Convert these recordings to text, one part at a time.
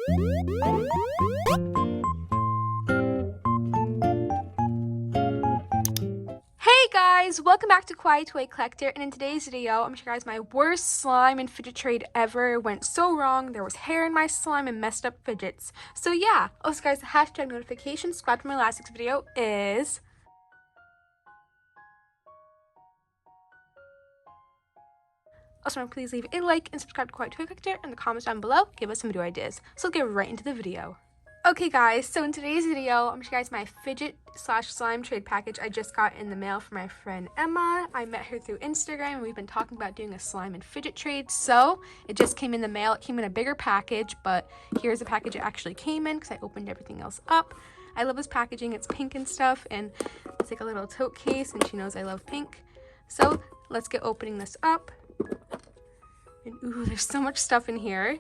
Hey guys, welcome back to Kawaii Toy Collector, and in today's video, I'm going to show you guys my worst slime and fidget trade ever. It went so wrong. There was hair in my slime and messed up fidgets. So yeah, also guys, the hashtag notification subscribe to my last week's video is... Also, please leave a like and subscribe to Kawaii Toy Collector in the comments down below. Give us some video ideas. So let's get right into the video. Okay guys, so in today's video, I'm going to show you guys my fidget slash slime trade package I just got in the mail from my friend Emma. I met her through Instagram and we've been talking about doing a slime and fidget trade. So it just came in the mail. It came in a bigger package, but here's the package it actually came in because I opened everything else up. I love this packaging. It's pink and stuff, and it's like a little tote case, and she knows I love pink. So let's get opening this up. And ooh, there's so much stuff in here.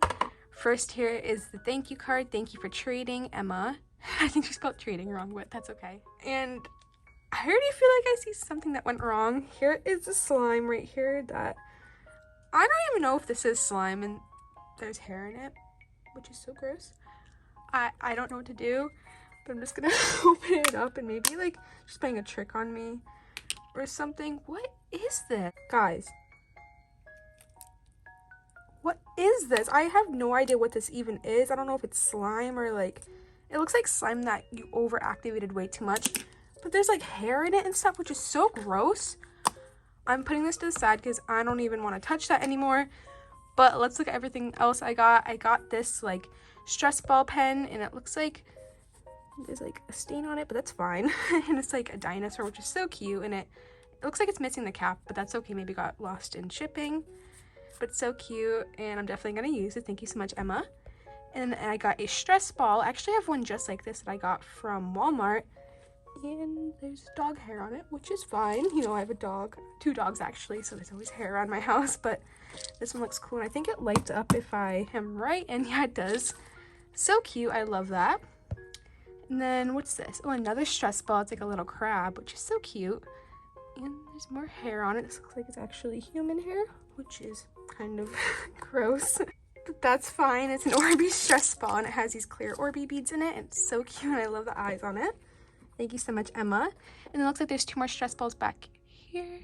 First, here is the thank you card. Thank you for trading, Emma. I think she spelled trading wrong, but that's okay. And I already feel like I see something that went wrong. Here is the slime right here that I don't even know if this is slime, and there's hair in it, which is so gross. I don't know what to do, but I'm just gonna open it up and maybe like she's playing a trick on me or something. What is this? Guys, what is this? I have no idea what this even is. I don't know if it's slime or like, it looks like slime that you overactivated way too much. But there's like hair in it and stuff, which is so gross. I'm putting this to the side because I don't even want to touch that anymore. But let's look at everything else I got. I got this like stress ball pen, and it looks like there's like a stain on it, but that's fine. And it's like a dinosaur, which is so cute. And it looks like it's missing the cap, but that's okay. Maybe got lost in shipping. But so cute, and I'm definitely going to use it. Thank you so much, Emma. And then I got a stress ball. I actually have one just like this that I got from Walmart. And there's dog hair on it, which is fine. You know, I have a dog. 2 dogs, actually, so there's always hair around my house. But this one looks cool, and I think it lights up if I am right. And yeah, it does. So cute. I love that. And then what's this? Oh, another stress ball. It's like a little crab, which is so cute. And there's more hair on it. This looks like it's actually human hair, which is kind of gross, but that's fine. It's an Orbeez stress ball, and it has these clear Orbeez beads in it, and it's so cute, and I love the eyes on it. Thank you so much, Emma. And it looks like there's 2 more stress balls back here.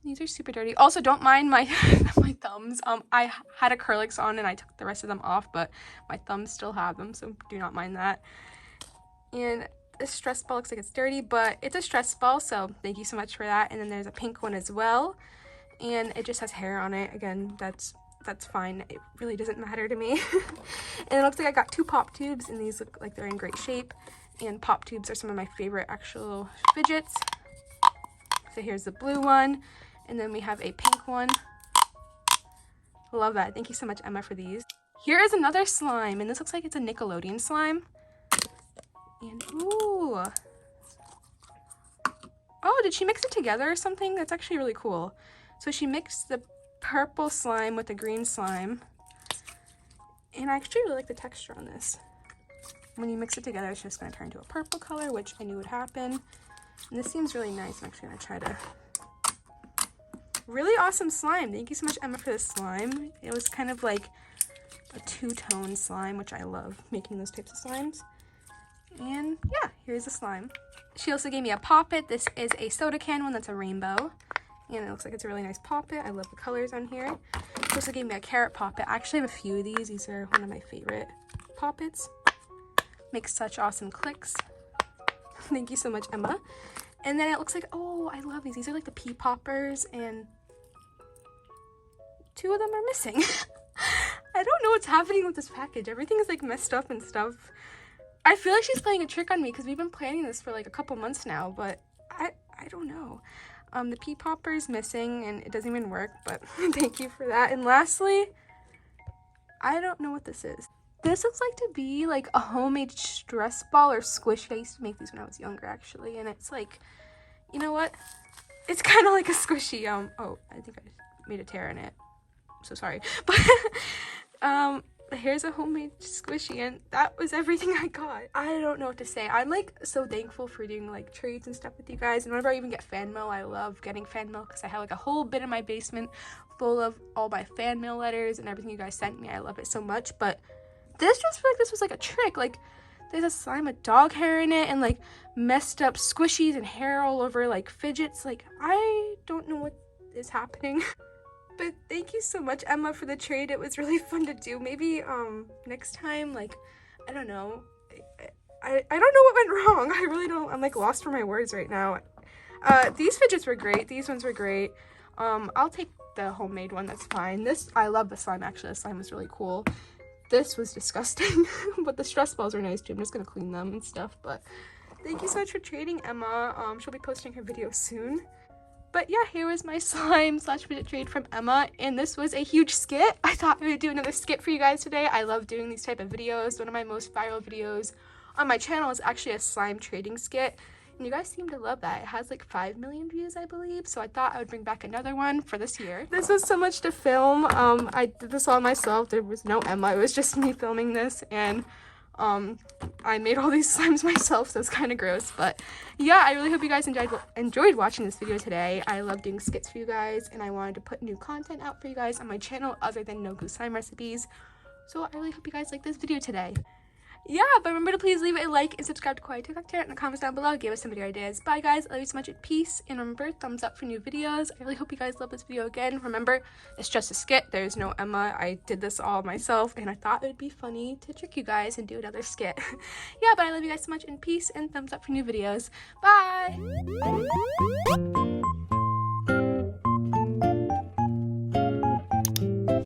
These are super dirty. Also, don't mind my my thumbs. I had acrylics on and I took the rest of them off, but my thumbs still have them, so do not mind that. And this stress ball looks like it's dirty, but it's a stress ball, so thank you so much for that. And then there's a pink one as well, and it just has hair on it. Again, that's fine. It really doesn't matter to me. And it looks like I got 2 pop tubes, and these look like they're in great shape. And pop tubes are some of my favorite actual fidgets. So here's the blue one, and then we have a pink one. Love that. Thank you so much, Emma, for these. Here is another slime, and this looks like it's a Nickelodeon slime. And ooh. Oh, did she mix it together or something? That's actually really cool. So she mixed the purple slime with the green slime. And I actually really like the texture on this. When you mix it together, it's just going to turn into a purple color, which I knew would happen. And this seems really nice. I'm actually going to try to... Really awesome slime. Thank you so much, Emma, for this slime. It was kind of like a 2-tone slime, which I love making those types of slimes. And yeah, here's the slime. She also gave me a poppet. This is a soda can one that's a rainbow. And it looks like it's a really nice poppet. I love the colors on here. She also gave me a carrot poppet. I actually have a few of these. These are one of my favorite poppets. Makes such awesome clicks. Thank you so much, Emma. And then it looks like, oh, I love these. These are like the pea poppers, and 2 of them are missing. I don't know what's happening with this package. Everything is like messed up and stuff. I feel like she's playing a trick on me because we've been planning this for like a couple months now, but I don't know. The pea popper is missing and it doesn't even work, but thank you for that. And lastly, I don't know what this is. This looks like to be like a homemade stress ball or squishy. I used to make these when I was younger, actually, and it's like, you know what? It's kind of like a squishy. Oh, I think I made a tear in it. So sorry, but here's a homemade squishy, and that was everything I got. I don't know what to say. I'm like so thankful for doing like trades and stuff with you guys, and whenever I even get fan mail, I love getting fan mail because I have like a whole bin in my basement full of all my fan mail letters and everything you guys sent me. I love it so much. But this just felt like this was like a trick. Like, there's a slime with dog hair in it and like messed up squishies and hair all over like fidgets. Like, I don't know what is happening. But thank you so much, Emma, for the trade. It was really fun to do. Maybe next time, like, I don't know. I don't know what went wrong. I really don't. I'm like lost for my words right now. These fidgets were great. These ones were great. I'll take the homemade one. That's fine. This, I love the slime. Actually, the slime was really cool. This was disgusting, but the stress balls are nice too. I'm just gonna clean them and stuff. But thank you so much for trading, Emma. She'll be posting her video soon. But yeah, here was my slime / fidget trade from Emma, and this was a huge skit. I thought I would do another skit for you guys today. I love doing these type of videos. One of my most viral videos on my channel is actually a slime trading skit, and you guys seem to love that. It has like 5 million views, I believe, so I thought I would bring back another one for this year. This was so much to film. I did this all myself. There was no Emma. It was just me filming this, and I made all these slimes myself, so it's kind of gross. But yeah, I really hope you guys enjoyed watching this video today. I love doing skits for you guys, and I wanted to put new content out for you guys on my channel other than no glue slime recipes. So I really hope you guys like this video today. Yeah, but remember to please leave a like and subscribe to Kawaii Toy Collector in the comments down below. Give us some video ideas. Bye guys, I love you so much, and peace. And remember, thumbs up for new videos. I really hope you guys love this video again. Remember, it's just a skit. There's no Emma. I did this all myself, and I thought it would be funny to trick you guys and do another skit. Yeah, but I love you guys so much, and peace, and thumbs up for new videos. Bye!